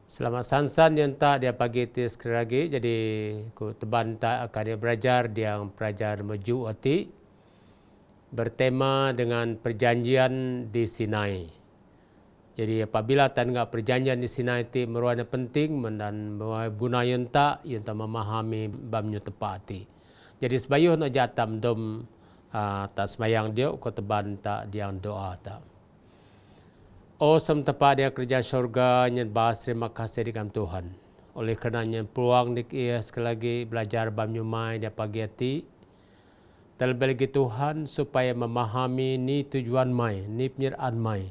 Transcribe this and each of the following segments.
Selamat sansan yang tak dia pagi ti sekali lagi. Jadi ku teban tak akan dia belajar dia pelajar meju ati bertema dengan perjanjian di Sinai. Jadi apabila tangga perjanjian di Sinai ti meruana penting dan guna yang tak memahami bamnya tepati. Jadi sebayuh nak jatam dom tak semayang dia ku teban tak dia doa tak. Oh semtepat dia kerja syurga nyen bahas terima kasih dengan Tuhan. Oleh kerenanya peluang dik ia sekali lagi belajar bamnyumai dia pagi hati. Terlebih lagi Tuhan supaya memahami ni tujuan mai, ni penyeraan mai.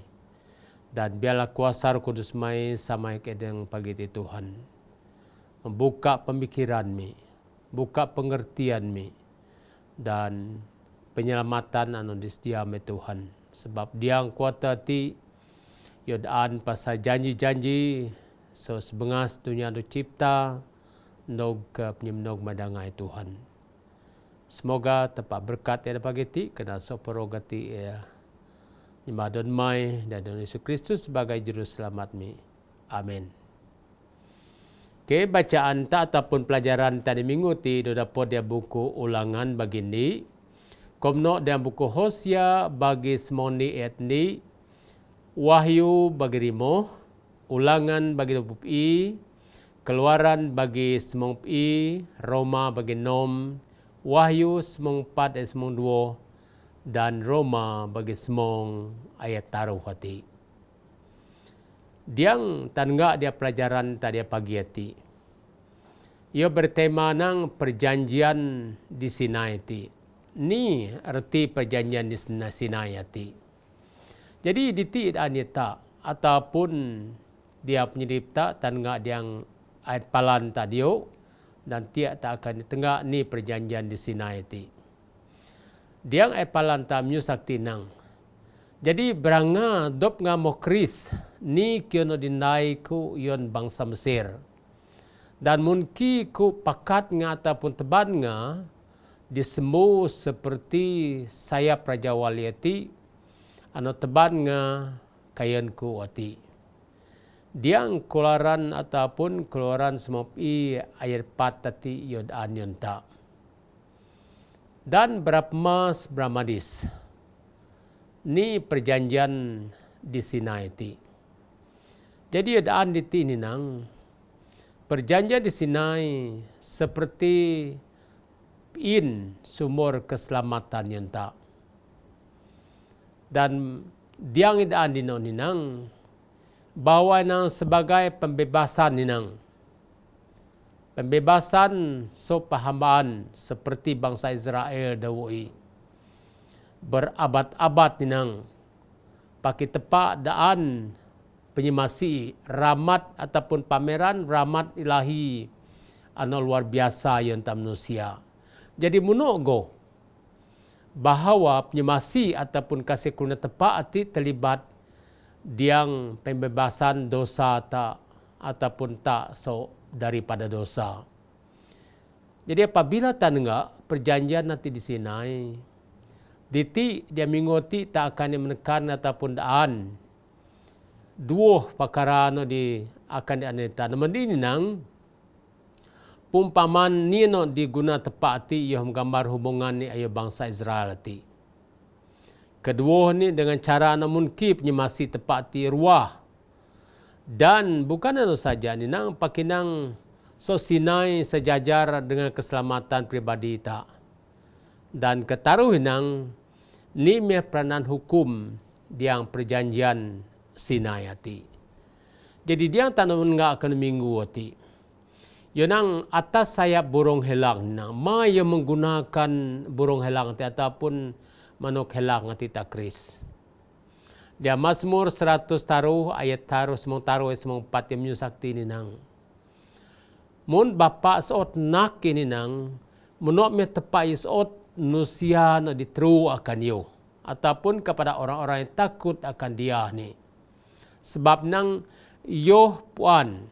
Dan biarlah kuasa Roh Kudus mai samai ke dengan pagi hati Tuhan. Membuka pemikiran mi, buka pengertian mi dan penyelamatan anu disediam Tuhan. Sebab dia yang kuat hati yodaan pasal janji-janji so sebengas dunia tu cipta nog penyemnog madangai Tuhan. Semoga tepat berkat ya pagi ti kena so perogati ya. Nyemadon mai dan Yesus Kristus sebagai juru selamat mi. Amin. Okay, bacaan tak ataupun pelajaran tadi minggu ti do dapat dia buku ulangan begini. Komno dia buku Hosea bagi semoni etni. Wahyu bagi Rimo, Ulangan bagi 20i, Keluaran bagi 9i, Roma bagi 6, Wahyu 4 ayat 2 dan Roma bagi 9 ayat taruh hati. Diang tangga dia pelajaran tadi pagi hati. Ia bertema nang perjanjian di Sinai ti. Ni arti perjanjian di Sinai hati. Jadi diti anita ataupun dia penyelipta tangga yang ayat palan tadio dan tiak tak akan tengah ni perjanjian di Sinai ti. Dia ayat palan ta sakti nang. Jadi beranga dop ngamo Kris ni kiono dinai ku yon bangsa Mesir. Dan mungkin ku pakat nga ataupun teban nga disemu seperti sayap Raja Waliati ano teban nga kayan ku ati. Diang Keluaran ataupun Keluaran 9i ayat 4 tati yod anyon ta. Dan berapmas Bramadis. Ni perjanjian di Sinai ti. Jadi yod an diti ni nang perjanjian di Sinai seperti in sumur keselamatan yon ta. Dan diang idaan dino ninang bawa nang sebagai pembebasan ninang. Pembebasan so pahambaan seperti bangsa Israel dawai. Berabad-abad ninang. Pakai tepak daan penyemasi rahmat ataupun pameran rahmat ilahi anu luar biasa yang tak manusia. Jadi munogo bahawa penyemasi ataupun kasih karunia tepat hati terlibat diang pembebasan dosa tak ataupun tak so daripada dosa. Jadi apabila tangga perjanjian nanti di Sinai, diti dia mingoti tak akan menekan ataupun daan dua perkara di akan dianita. Namun ini nang pumpaman nino diguna tepat ti ia menggambar hubungan ni ayo bangsa Israel ti. Kedua ni dengan cara namun ki penyemasi tepat ti ruah. Dan bukan itu saja ni nang pakinang so Sinai sejajar dengan keselamatan pribadi tak. Dan ketaruh nang ni meh peranan hukum diang perjanjian Sinai ti. Jadi dia tanam enggak akan minggu ti. Yonang atas sayap burung helang nang mai yang menggunakan burung helang ti ataupun manuk helang ti takris. Dia Mazmur 100 taruh ayat taruh semua taruh semua 4 yang menyusakti ni nang. Mun bapa seot nak ini nang menok me tepai seot manusia na ditru akan yo ataupun kepada orang-orang yang takut akan dia ni. Sebab nang yo puan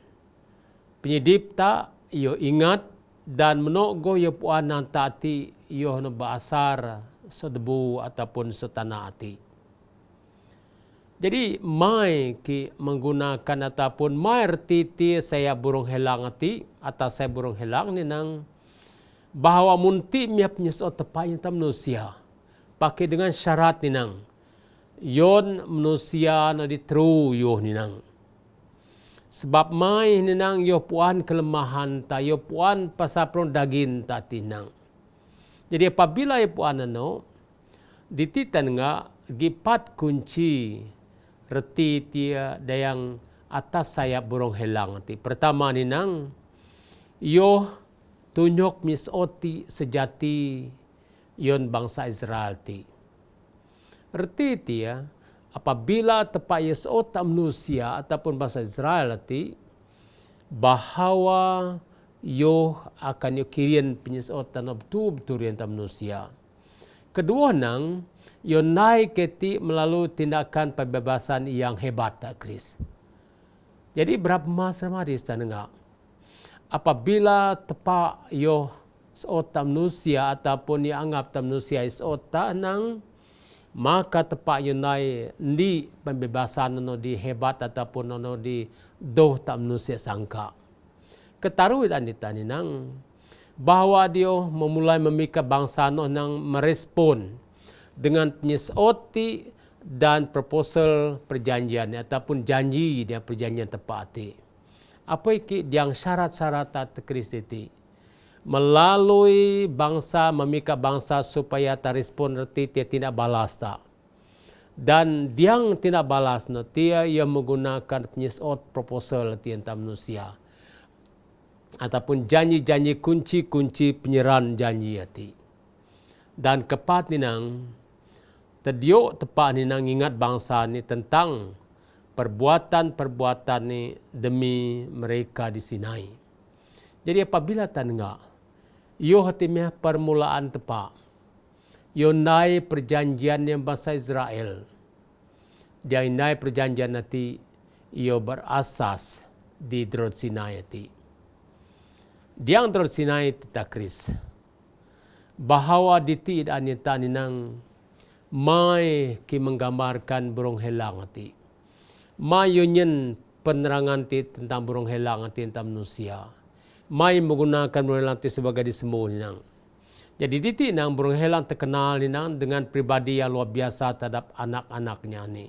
penyedip tak iyo ingat dan menogo iyo puan nang tati iyo no basar sedebu ataupun setanah ati. Jadi mai ki menggunakan ataupun mai erti ti saya burung helang ati atau saya burung helang ni nang bahwa munti mia penyesot tepatnya tam manusia pakai dengan syarat ni nang yon manusia na ditru yo ni nang sebab mai ni nang yo puan kelemahan ta yo puan pasapron daging ta tinang. Jadi apabila yo puan ano dititan nga gipat kunci reti tia dayang atas sayap burung helang ti. Pertama ni nang yo tunyok misoti sejati yon bangsa Israel ti. Reti tia apabila tepat yesot manusia ataupun bangsa Israel ti bahawa yo akan yo kirian penyesot tanah betul-betul yang manusia. Kedua nang yo naik keti melalui tindakan pembebasan yang hebat tak Chris. Jadi berapa masa mari setengah apabila tepat yo seotak manusia ataupun yang anggap manusia seotak nang maka tepat yo naik di pembebasan no di hebat ataupun no di doh tak manusia sangka. Ketaruh dan ditani nang bahwa dia memulai memikat bangsa no nang merespon dengan penyesoti dan proposal perjanjian ataupun janji dia perjanjian tepat. Apa iki yang syarat-syarat terkristiti melalui bangsa memikat bangsa supaya terrespon reti dia tidak balas tak. Dan yang tidak balas no dia yang menggunakan penyesot proposal tiada manusia ataupun janji-janji kunci-kunci penyerahan janji hati. Dan kepat ni nang terdiuk tepat ni nang ingat bangsa ni tentang perbuatan-perbuatan ni demi mereka di Sinai. Jadi apabila tangga, yo hatimnya permulaan tepat, yo naik perjanjian yang bangsa Israel. Dia naik perjanjian nanti, yo berasas di Drot Sinai nanti. Diang Drot Sinai tidak Kris. Bahawa ditid anita ninang mai ki menggambarkan burung helang ati. Mai yunyen penerangan ti tentang burung helang ati tentang manusia. Mai menggunakan burung helang ti sebagai disemu ninang. Jadi diti nang burung helang terkenal ninang dengan pribadi yang luar biasa terhadap anak-anaknya ni.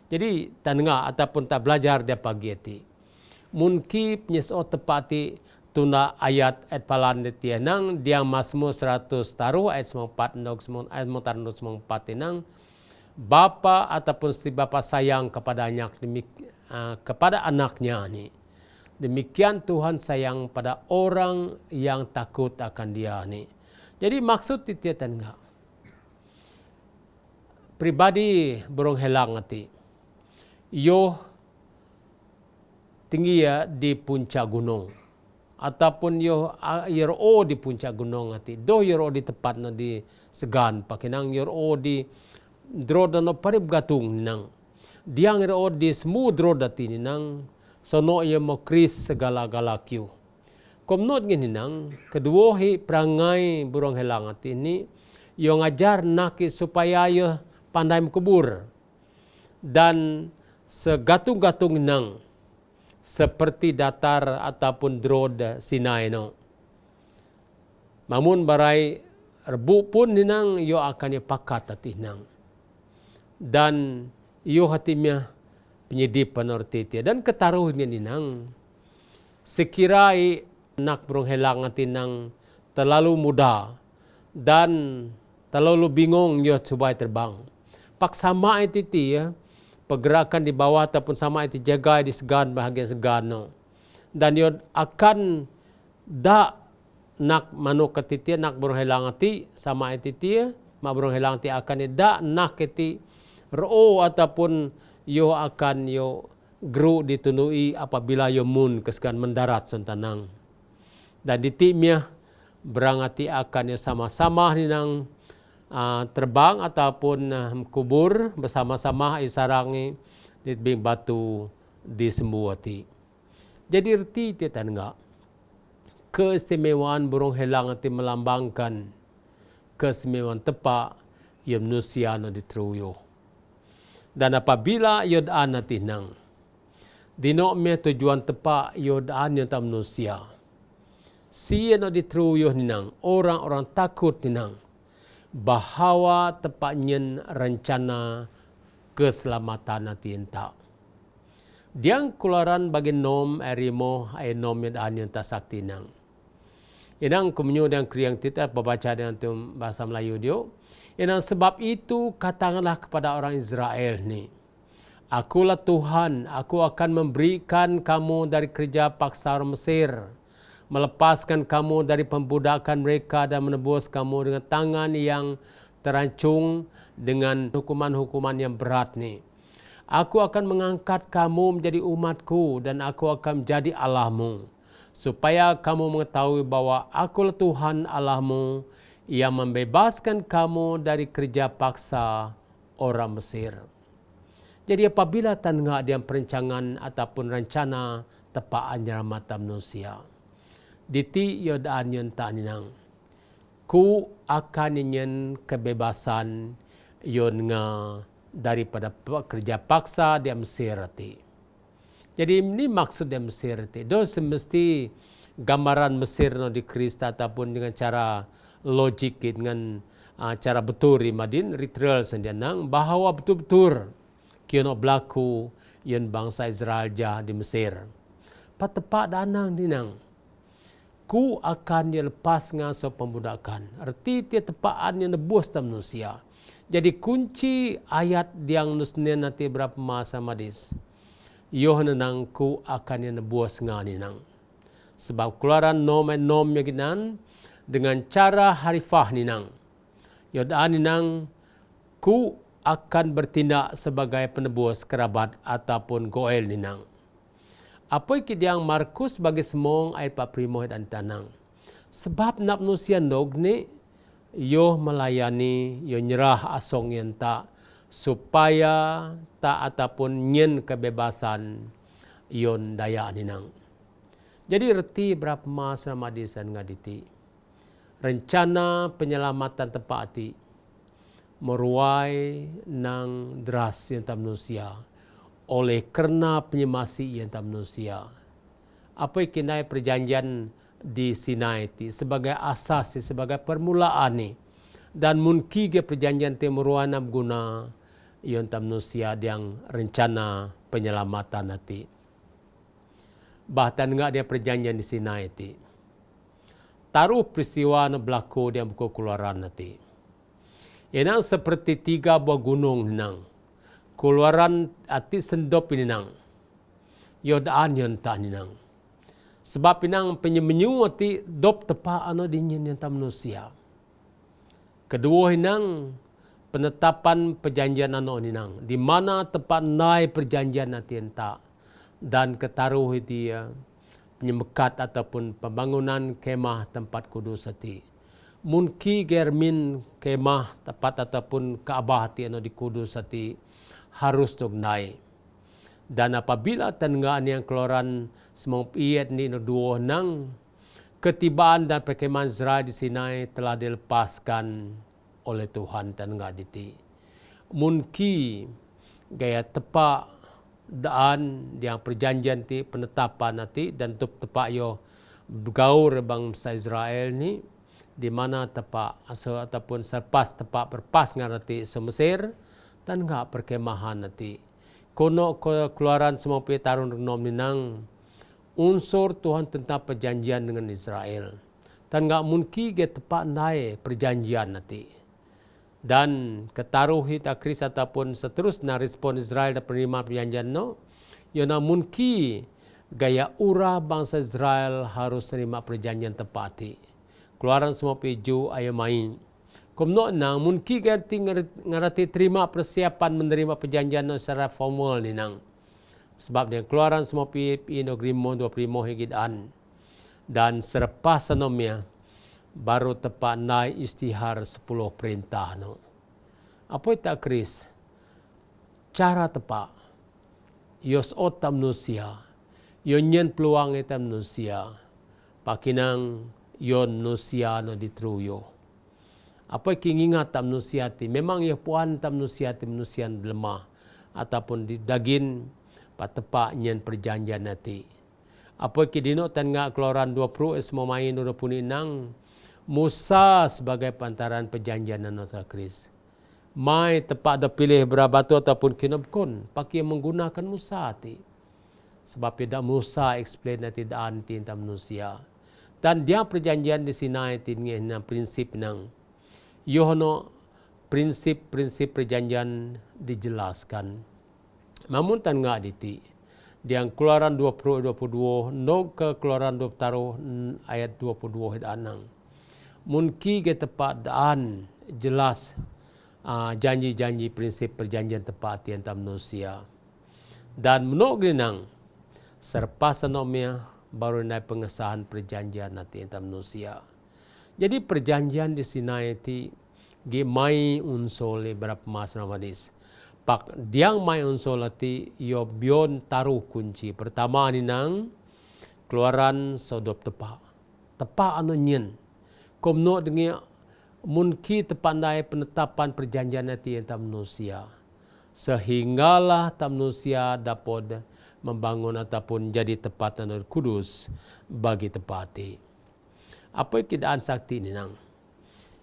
Jadi tak dengar ataupun tak belajar dia pagi ati. Mungkin penyesot tepati tuna ayat palan dia nang dia Mazmur 100 taruh ayat 94 ayat 94 nang bapa ataupun si bapa sayang kepadanya kepada anaknya ni. Demikian Tuhan sayang pada orang yang takut akan dia ni. Jadi maksud dia tengah pribadi burung helang ati. Yo tinggi ya di puncak gunung. Ataupun yo yero di puncak gunung ati do yero di tempat no di segan pakinang yero di droda no parib gatung nang diang yero di semua droda ti nang sono ye mo kris segala-gala kiu komnot gini nang kedua hi perangai burung helang ati ni yo ngajar nak supaya yo pandai mekubur dan segatung-gatung nang seperti datar ataupun drod Sinai no. Namun barai rebu pun ninang yo akan pakat hati nang. Dan yo hatimnya penyedip penorti dan ketaruhnya ninang. Sekirai nak burung helang hati nang terlalu muda dan terlalu bingung yo supaya terbang. Paksama itu ya. Pergerakan di bawah ataupun sama itu jaga di segan bahagian segan no. Dan dia akan dak nak manuk ketitia nak burung helang ati sama itu dia mak burung helang ati akan dak nak keti ro ataupun yo akan yo gru ditunui apabila yo mun kesegan mendarat sentanang. Dan di timnya berangati akan yo sama-sama ninang terbang ataupun kubur bersama-sama isarangi di tebing batu di semua ti. Jadi erti tiada enggak keistimewaan burung helang itu melambangkan keistimewaan tepat yang manusia no ditruyo. Dan apabila yodaan na tinang, dino me tujuan tepa yodaan yang tak manusia. Siya no ditruyo ninang, orang-orang takut ninang, bahawa tepatnya rencana keselamatan natin tak. Diang keluaran bagi nom erimo ay nom yodaan yang tak sakti nang. Inang kumenyo dan kriang kita membaca dengan bahasa Melayu dia. Inang sebab itu katakanlah kepada orang Israel ni, akulah Tuhan, aku akan memberikan kamu dari kerja paksa orang Mesir, melepaskan kamu dari pembudakan mereka dan menebus kamu dengan tangan yang terancung dengan hukuman-hukuman yang berat ni. Aku akan mengangkat kamu menjadi umatku dan aku akan menjadi Allahmu, supaya kamu mengetahui bahwa akulah Tuhan Allahmu yang membebaskan kamu dari kerja paksa orang Mesir. Jadi apabila tengah dia perencangan ataupun rencana tepat penyelamatan manusia, diti yodaan yang tak ninang, ku akan ingin kebebasan yon nga daripada kerja paksa di Mesir ti. Jadi ini maksud di Mesir ti. Do semesti gambaran Mesir no di Krista ataupun dengan cara logik dengan cara betul madin literal sendianang bahawa betul-betul kiono berlaku yon bangsa Israel jah di Mesir. Patepak danang dinang, ku akan dilepas ngaso pembudakan. Arti dia tepaan yang nebus tam manusia. Jadi kunci ayat yang nusnen nanti berapa masa madis. Yohananang ku akan yang nebus nganinang. Sebab keluaran nom yang ginan dengan cara harifah ninang. Yodaan ninang, ku akan bertindak sebagai penebus kerabat ataupun goel ninang. Apa yang Markus bagi semong ayat 45 dan tanang. Sebab nak manusia nog ni, yo melayani, yo nyerah asong yang tak, supaya tak ataupun nyen kebebasan yon daya ninang. Jadi reti berapa masa madisan ngaditi. Rencana penyelamatan tempat hati meruai nang deras yang tak manusia oleh kerana penyemasi yang tak manusia. Apa ikinai perjanjian di Sinai ti sebagai asas, sebagai permulaan ni, dan mungkin ke perjanjian ti meruai nak guna yang tak manusia yang rencana penyelamatan hati. Bahkan enggak dia perjanjian di Sinai ti. Taruh peristiwa na berlaku dia buku keluaran nanti. Yang seperti 3 buah gunung nang. Keluaran ati sendop ini nang. Yodaan yang tak nang. Sebab inang penyemenyu ati dop tepa ano dinyin yang tak manusia. Kedua inang penetapan perjanjian ano nang. Di mana tepat naik perjanjian nanti tak. Dan ketaruh dia penyemekat ataupun pembangunan kemah tempat kudus hati. Mungkin germin kemah tempat ataupun Kaabah hati anu di kudus hati harus tugnai. Dan apabila tenggaan yang keluaran semua iat ni dua nang ketibaan dan perkemahan Israel di Sinai telah dilepaskan oleh Tuhan tengah diti. Mungkin gaya tepak daan yang perjanjian ti penetapan nanti dan tepak yo gaur bangsa Israel ni di mana tepak ataupun selepas tepak berpas ngarati semesir dan enggak perkemahan nanti kono keluaran semua tarun nom ninang unsur Tuhan tentang perjanjian dengan Israel dan enggak mungkin ke tepak naik perjanjian nanti. Dan ketaruh kita Kris ataupun seterusnya respon Israel dan penerima perjanjian no, yana mungkin gaya ura bangsa Israel harus terima perjanjian tepati. Keluaran semua peju ayam main. Komno nang mungkin gerti ngarati terima persiapan menerima perjanjian no secara formal ni nang. Sebab dia keluaran semua pi no grimo 25 higidaan. Dan selepas anomia baru tepat naik istihar 10 perintah no. Apa itu Kris? Cara tepat. Yos otam manusia. Yon peluang itu manusia. Pakinang yon manusia no ditruyo. Apa yang ingat tam manusia ti? Memang ya puan tam manusia ti manusia lemah. ataupun di daging patepak nyen perjanjian nanti. Apa kidino tengah Keluaran 20 semua main 26 Musa sebagai pantaran perjanjian nota Kris. Mai tepat dah pilih berabatu ataupun kinabkon pakai menggunakan Musa ti. Sebab tidak Musa explain nanti daan tinta manusia. Dan dia perjanjian di Sinai tinggi prinsip nang Yohano prinsip-prinsip perjanjian dijelaskan. Namun tan ngak diti. Dia Keluaran 20-22 no ke Keluaran 20 ayat 22 anang. Mungkin ke tepat daan jelas janji-janji prinsip perjanjian tepat tiada manusia. Dan menurut genang serpas anomia baru naik pengesahan perjanjian nanti tiada manusia. Jadi perjanjian di Sinai itu mai unsur berapa masa namadis. Pak diang mai unsur lati yo bion taruh kunci. Pertama ni nang Keluaran sodop tepa. Tepa anu nyen. Komno dengan mungkin tepandai penetapan perjanjian nanti yang manusia. Sehinggalah manusia dapat membangun ataupun jadi tempat anu kudus bagi tepati. Apa keadaan sakti ni nang?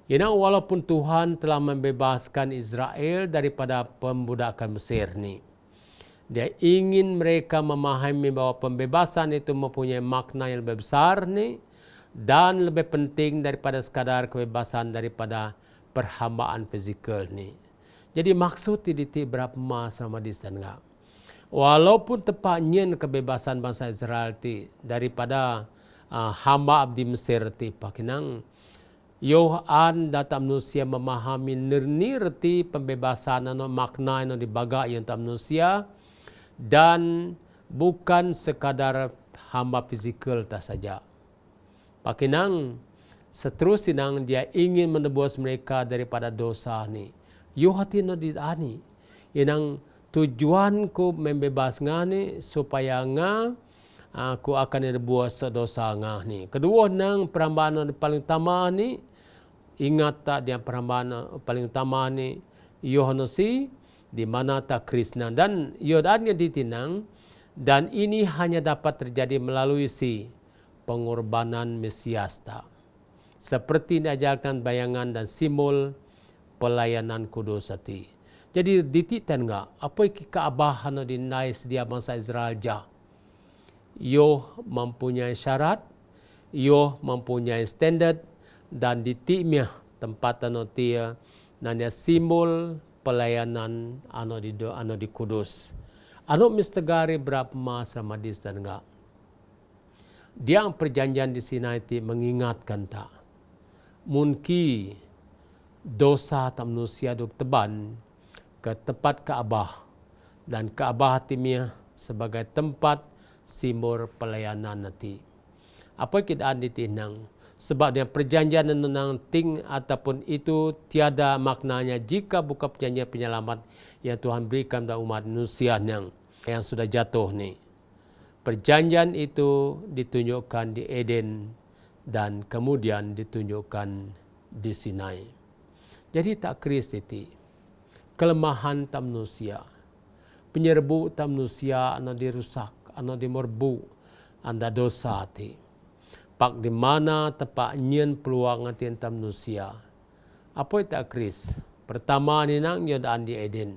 Yang walaupun Tuhan telah membebaskan Israel daripada pembudakan Mesir ni, dia ingin mereka memahami bahawa pembebasan itu mempunyai makna yang lebih besar ni dan lebih penting daripada sekadar kebebasan daripada perhambaan fizikal ni. Jadi maksud itu berapa masa sama di sana. Walaupun tepatnya kebebasan bangsa Israel ti daripada hamba abdi Mesir ti pakinang Yohan data manusia memahami nirti pembebasan anu makna anu dibaga yang tak manusia dan bukan sekadar hamba fizikal tak saja. Pakinang seterusnya dia ingin menebus mereka daripada dosa ni. Yohati no didani. Yang tujuanku membebas ngani supaya aku akan berbuat dosa ngani. Kedua nang perambahan paling utama ni. Ingat tak dia perambahan paling utama ni Yohanosi di mana tak Krishna dan Yodannya ditinang dan ini hanya dapat terjadi melalui si pengorbanan Mesias tak. Seperti diajarkan bayangan dan simbol pelayanan kudus hati. Jadi dititan enggak apa keabahan di nais dia bangsa Israel jah. Yo mempunyai syarat, yo mempunyai standard dan di timnya tempat anotia nanya simbol pelayanan ano di kudus. Ano mistegari berapa mas Ramadis dan enggak. Dia perjanjian di Sinai itu mengingatkan tak. Mungkin dosa tak manusia duk teban ke tempat Kaabah dan Kaabah timnya sebagai tempat simbol pelayanan nanti. Apa keadaan ditinang? Sebab dia perjanjian tentang ting ataupun itu tiada maknanya jika bukan perjanjian penyelamat yang Tuhan berikan kepada umat manusia yang sudah jatuh ni. Perjanjian itu ditunjukkan di Eden dan kemudian ditunjukkan di Sinai. Jadi tak Kristi kelemahan tak manusia, penyerbu tak manusia anda dirusak, anda dimorbu, anda dosa ti. Pak di mana tepat nyen peluang hati anta manusia. Apa itu Kris? Pertama ni nang yodaan di Eden.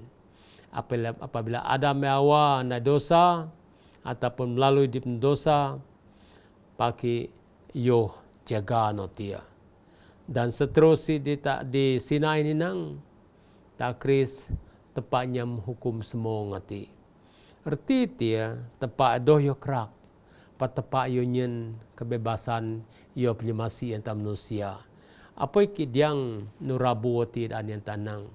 Apabila Adam dan Hawa anda dosa ataupun melalui di dosa, paki yo jaga notia. Dan seterusnya di Sinai ni nang tak Kris tepatnya menghukum semua ngati. Erti dia tepat doh yo kerak. Tepak yunyen kebebasan ia punya masih yang tak manusia. Apa yang nurabu ti dan yang tanang.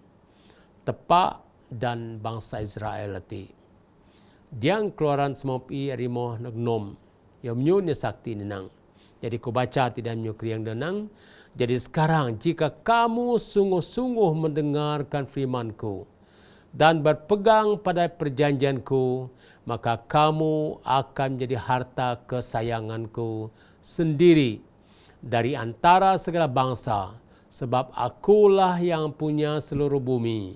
Tepak dan bangsa Israel ti. Diang Keluaran semua pi arimo nagnom. Yang menyunya sakti nenang. Jadi ku baca tidak menyukri yang denang. Jadi sekarang jika kamu sungguh-sungguh mendengarkan firmanku dan berpegang pada perjanjianku, maka kamu akan menjadi harta kesayanganku sendiri dari antara segala bangsa, sebab akulah yang punya seluruh bumi.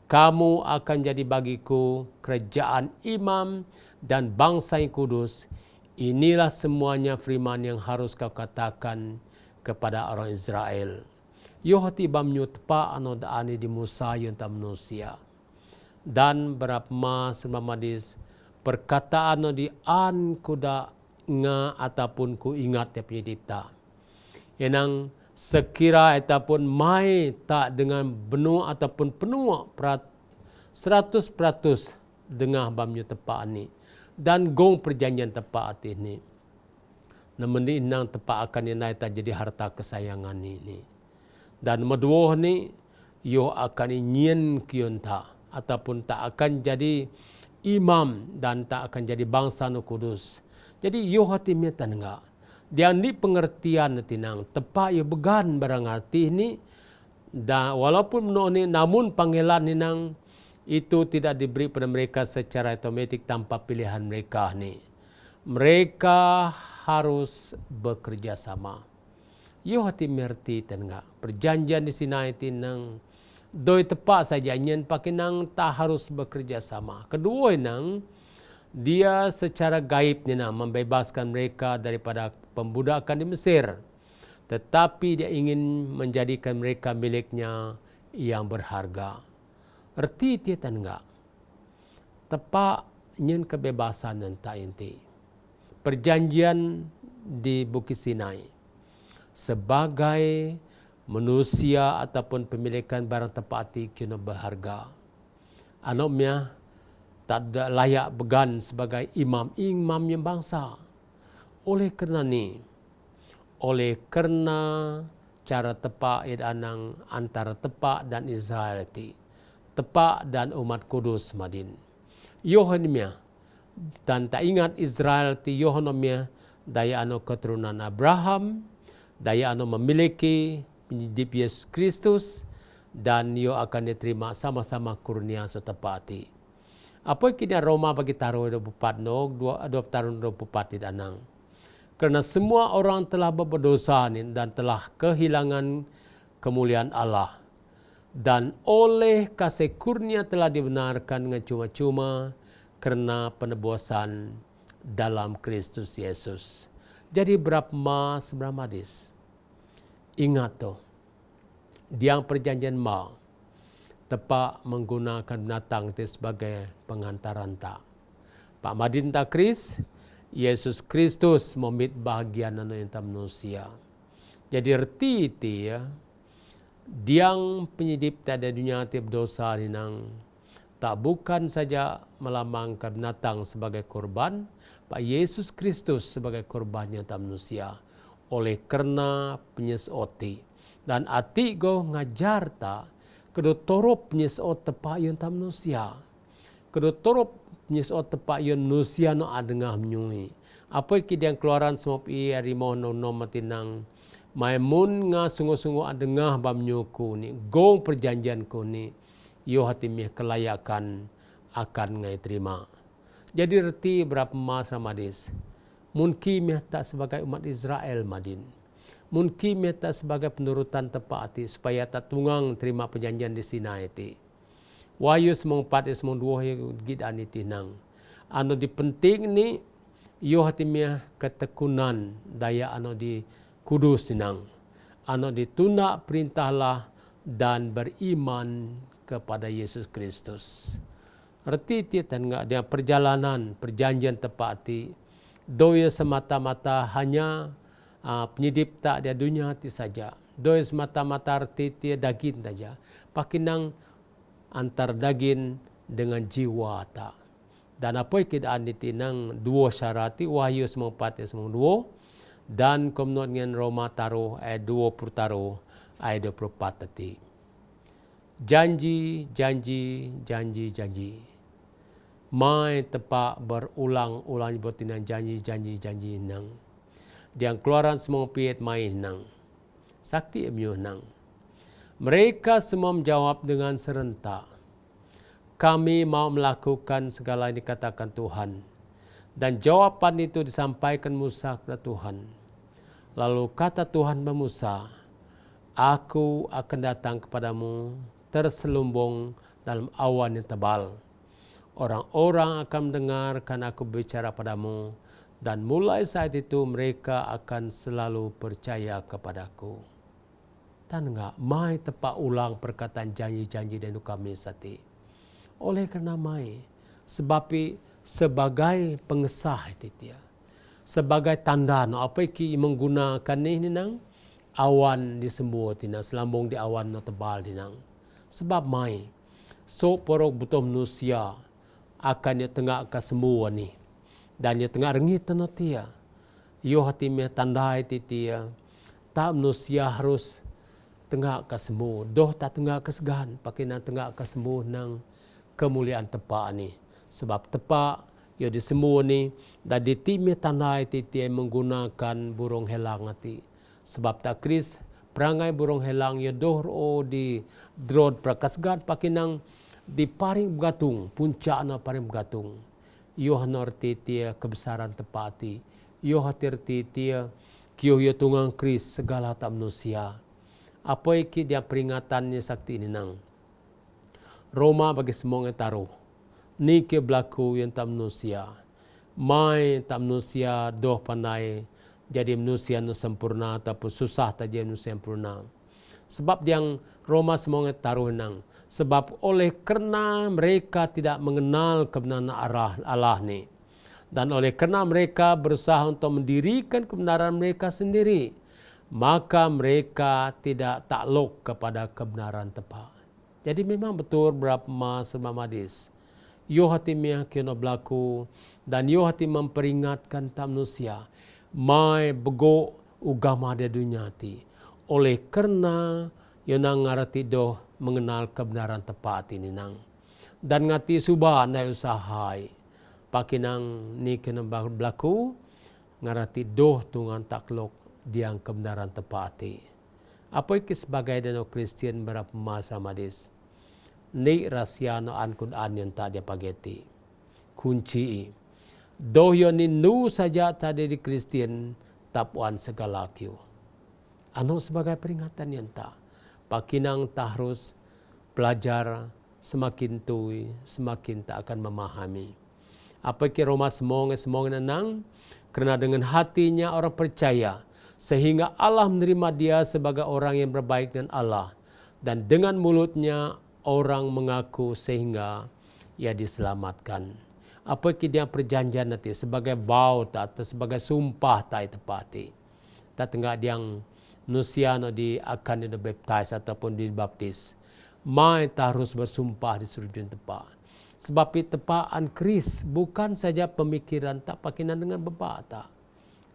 Kamu akan jadi bagiku kerajaan imam dan bangsa yang kudus. Inilah semuanya firman yang harus kau katakan kepada orang Israel. Yo hati bamnyo tepa ano daani di Musa yon ta manusia. Dan berapma semamadis perkataan no di an kuda nga ataupun ku ingat ya penyidipta. Yenang sekira ataupun mai tak dengan benuh ataupun penuh 100% dengar bamnyo tepa ni. Dan gong perjanjian tepa hati ni. Namun inang tepa akan inai tak jadi harta kesayangan ni. Dan medua ni yo akan ingin kion ta ataupun tak akan jadi imam dan tak akan jadi bangsa nu kudus. Jadi yo hati miatan enggak. Dia ni pengertian tinang tepa yo began barang arti ni dan walaupun no ni namun panggilan ninang itu tidak diberi pada mereka secara otomatik tanpa pilihan mereka ni. Mereka harus bekerja sama. Yo hati merti tenga perjanjian di Sinai tinang doi tepat saja nyen pakinang tak harus bekerja sama. Kedua nang dia secara gaib nina membebaskan mereka daripada pembudakan di Mesir. Tetapi dia ingin menjadikan mereka miliknya yang berharga. Erti dia tenga tepat nyen kebebasan dan tak inti. Perjanjian di Bukit Sinai sebagai manusia ataupun pemilikan barang tepati kena berharga. Anaknya tak ada layak began sebagai imam yang bangsa. Oleh kerana ni, oleh kerana cara tepak anang antara tepak dan Israel ti, tepak dan umat kudus madin. Yohanemia dan tak ingat Israel ti Yohanemia daya anu keturunan Abraham, daya anu memiliki penyidip Yesus Kristus dan ia akan diterima sama-sama kurnia setepati. Apa kini Roma bagi taruh 24 no 2 tahun 24 tidak anang. Kerana semua orang telah berdosa dan telah kehilangan kemuliaan Allah. Dan oleh kasih kurnia telah dibenarkan dengan cuma-cuma kerana penebusan dalam Kristus Yesus. Jadi berapa hadis. Ingat tu, diang perjanjian ma tepat menggunakan binatang itu sebagai pengantaran tak. Pak Madin tak Kris, Yesus Kristus memit bahagian anu yang manusia. Jadi erti itu ya, diang penyidip tiada dunia tiap dosa ninang tak bukan saja melambangkan binatang sebagai korban, Pak Yesus Kristus sebagai korban yang tak manusia. Oleh kerana penyesoti dan ati go ngajar ta kedo torop penyesot tepa yon tam manusia kedo torop penyesot tepa yon manusia no adengah menyui apa ki yang keluaran semua pi harimau no matinang maimun nga sungguh-sungguh adengah bamnyuku ni gong perjanjian ko ni yo hati mi kelayakan akan ngai terima. Jadi reti berapa mas ramadis mungkin tak sebagai umat Israel madin. Mungkin tak sebagai penurutan tepati supaya tak tunggang terima perjanjian di Sinai ti. Wahyu semong 4 semong 2 gidan iti nang. Ano di penting ni yo hatimnya ketekunan daya ano di kudus nang. Ano di tuna perintahlah dan beriman kepada Yesus Kristus. Arti tiatan enggak dia perjalanan perjanjian tepati doa semata-mata hanya penyidip tak dia dunia hati saja. Doa semata-mata arti dia daging saja. Pakinang antar daging dengan jiwa tak. Dan apa keadaan ditinang dua syarati wahyu semua 4 semua 2 dan komnot dengan Roma taruh ayat 20 taruh ayat 24 tadi. Janji, janji, janji, janji. Mai tepak berulang-ulang botinan janji nang. Diang keluaran semua piet main nang. Sakti emyo nang. Mereka semua menjawab dengan serentak. Kami mau melakukan segala yang dikatakan Tuhan. Dan jawapan itu disampaikan Musa kepada Tuhan. Lalu kata Tuhan kepada Musa, Aku akan datang kepadamu terselubung dalam awan yang tebal. Orang-orang akan mendengarkan aku berbicara padamu, dan mulai saat itu mereka akan selalu percaya kepadaku. Dan enggak, mai tepat ulang perkataan janji-janji dan kami sati. Oleh kerana mai, sebab sebagai pengesah itu dia. Sebagai tanda no apa ki menggunakan ni nang awan di semua tinang selambung di awan no tebal tinang. Sebab mai so porok butuh manusia akan dia tengah ke semua ni. Dan dia tengah rengit no tia. Yo hati me tandai tia. Tak manusia harus tengah ke semua. Doh tak tengah ke segan. Pakai nak tengah ke semua nang kemuliaan tepak ni. Sebab tepak yo di semua ni dan di timnya tandai titi menggunakan burung helang hati. Sebab tak kris perangai burung helang yo doh di drod prakasgan pakinang di paring begatung puncak na paring begatung. Yo hanor titi kebesaran tepati. Yo hatir titi kio yo tungang kris segala tak manusia. Apa iki dia peringatannya sakti ini nang. Roma bagi semua yang taruh. Ni ke berlaku yang tak manusia. Mai tak manusia doh pandai jadi manusia yang sempurna ataupun susah tak jadi manusia yang sempurna. Sebab yang Roma semuanya taruh nang. Sebab oleh kerana mereka tidak mengenal kebenaran Allah ni. Dan oleh kerana mereka berusaha untuk mendirikan kebenaran mereka sendiri. Maka mereka tidak takluk kepada kebenaran tepat. Jadi memang betul berapa mas mamadis. Yo hati miah kena berlaku dan yo hati memperingatkan tak manusia. Mai bego ugama dia dunia ti. Oleh kerana yo nang ngarati doh mengenal kebenaran tepat ini nang. Dan ngati subah na usahai. Pakinang ni kena berlaku ngarati doh tungan takluk diang kebenaran tepat ti. Apa iki sebagai dano Kristian berapa masa madis? Ni rahasia no Al-Quran yang tak dia pageti. Kunci. Doh yo ninu saja tadi di Kristian tapuan segala kiu. Ano sebagai peringatan yang tak. Pakinang tak harus belajar semakin tui, semakin tak akan memahami. Apa ki Roma semonge nang? Kerana dengan hatinya orang percaya. Sehingga Allah menerima dia sebagai orang yang berbaik dengan Allah. Dan dengan mulutnya orang mengaku sehingga ia diselamatkan. Apa ki dia perjanjian nanti sebagai vow tak atau sebagai sumpah tak tepati. Tak tengah diang manusia no di akan dibaptis ataupun dibaptis. Mai tak harus bersumpah di surjun tepat. Sebab tepaan Kris bukan saja pemikiran tak pakinan dengan bapa tak.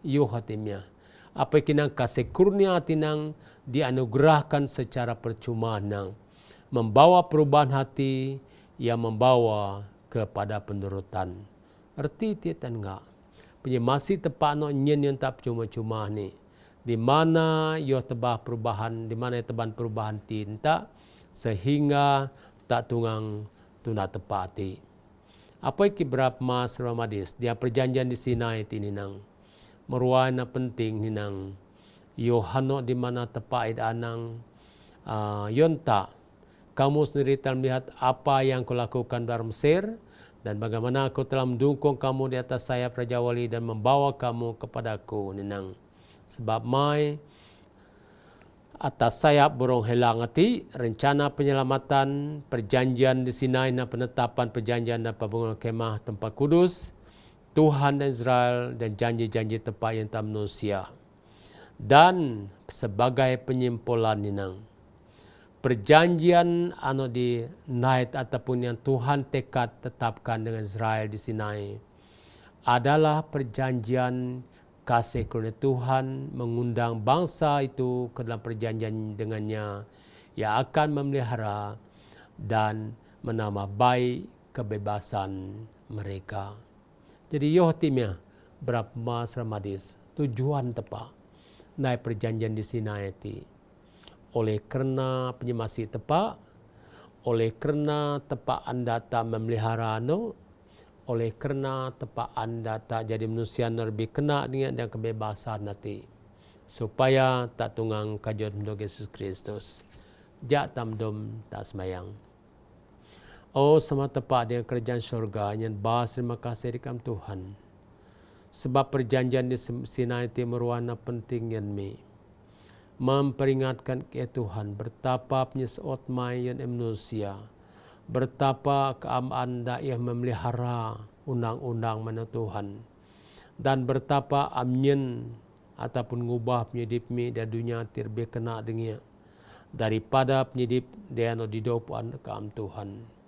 Yo hatimnya. Apa kinang kasih kurnia tinang dianugerahkan secara percuma nang. Membawa perubahan hati yang membawa kepada penurutan. Erti tiatan enggak. Punya masih tepat no nyen yang tak cuma-cuma ni. Di mana yo tebah perubahan, di mana teban perubahan tinta sehingga tak tungang tuna tepati. Apa iki berapa mas Ramadis? Dia perjanjian di Sinai tini nang. Meruai na penting ni nang. Yohano di mana tepat anang yonta. Kamu sendiri telah melihat apa yang kulakukan di Mesir dan bagaimana aku telah mendukung kamu di atas sayap Raja Wali dan membawa kamu kepadaku. Ninang. Sebab mai atas sayap burung helang hati, rencana penyelamatan, perjanjian di Sinai dan penetapan perjanjian dan pembangunan kemah tempat kudus, Tuhan dan Israel dan janji-janji tepat yang tak manusia. Dan sebagai penyimpulan ninang. Perjanjian di night ataupun yang Tuhan tekad tetapkan dengan Israel di Sinai adalah perjanjian kasih kerana Tuhan mengundang bangsa itu ke dalam perjanjian dengannya yang akan memelihara dan menambah baik kebebasan mereka. Jadi yohtimnya berapa mas Ramadis tujuan tepat naik perjanjian di Sinai itu. Oleh kerana penyemasi tepat, oleh kerana tepat anda tak memelihara anu, oleh kerana tepat anda tak jadi manusia yang lebih kena dengan kebebasan nanti. Supaya tak tunggang kajut untuk Yesus Kristus. Jak tamdum tak semayang. Oh sama tepat dengan kerajaan syurga yang bahas terima kasih dikam Tuhan. Sebab perjanjian di Sinai itu meruana penting yang memperingatkan ke Tuhan betapa penyesaut mayan manusia, betapa keamaan ia memelihara undang-undang mana Tuhan, dan betapa amnyen ataupun ngubah penyedip mi dan dunia terbe kena dengan daripada penyedip dia no didopuan ke Tuhan.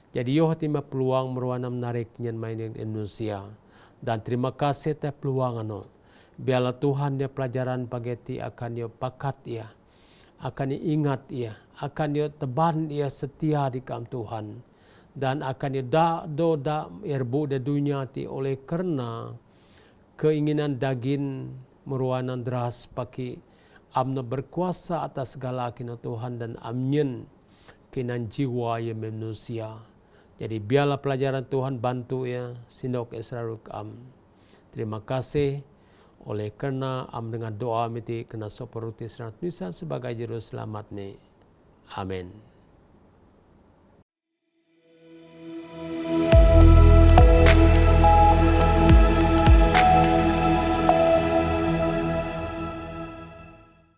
Jadi yo hati peluang meruana menarik nyen main Indonesia, dan terima kasih teh peluang ano. Biarlah Tuhan dia pelajaran pageti akan dia pakat ia, akan dia ingat ia, akan dia teban ia setia di kam Tuhan, dan akan dia da erbu di dunia ti oleh karena keinginan daging meruanan deras paki amna berkuasa atas segala kina Tuhan dan amnyen kinan jiwa ya manusia. Jadi biarlah pelajaran Tuhan bantu ya sinok Israel am. Terima kasih oleh kerana am dengan doa miti kena soporuti serat Nusa sebagai juru selamat ni. Amin.